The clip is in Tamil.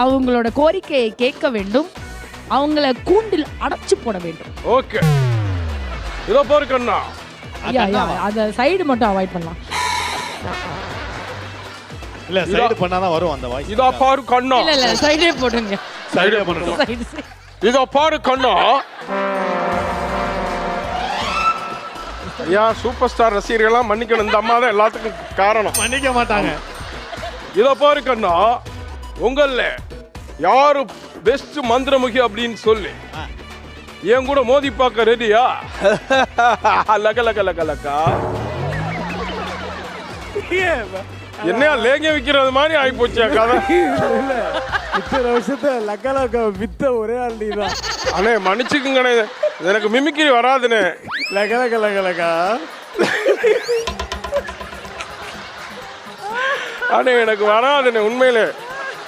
அவங்களோட கோரிக்கையை கேட்க வேண்டும், அவங்கள கூண்டில் அடைச்சு போட வேண்டும். ஓகே, இதோ பாரு கண்ணா. அத சைடு மட்டும் அவாய்ட் பண்ணலாம். இல்ல சைடு பண்ணாதான் வரும் அந்த வாய்ஸ். இதோ பாரு கண்ணா. இல்ல சைடே போடுங்க. சைடே பண்ணணும். இதோ பாரு கண்ணா. ஐயா, சூப்பர் ஸ்டார் ரசிகர்கள்லாம் மன்னிக்கணும், இந்த அம்மா தான் எல்லாத்துக்கும் காரணம். மன்னிக்க மாட்டாங்க. இதோ பாரு கண்ணா, உங்கள யாரு பெஸ்ட் மந்திரமுகி அப்படின்னு சொல்லி என் கூட மோதி பார்க்க ரெடியா? லக லக லக லக்கா. என்னையா லேங்க விக்கிறது மாதிரி ஆகி போச்சு கதை. இத்தனை வருஷத்தை லக்க லக்க வித்த ஒரே ஆள் நீ தான். அண்ணே மன்னிச்சுக்குங்கண்ணே, எனக்கு மிமிக்ரி வராதுண்ணே. லக்க லக்க லக்க லக்கா. அண்ணே எனக்கு வராதுண்ணே உண்மையிலே.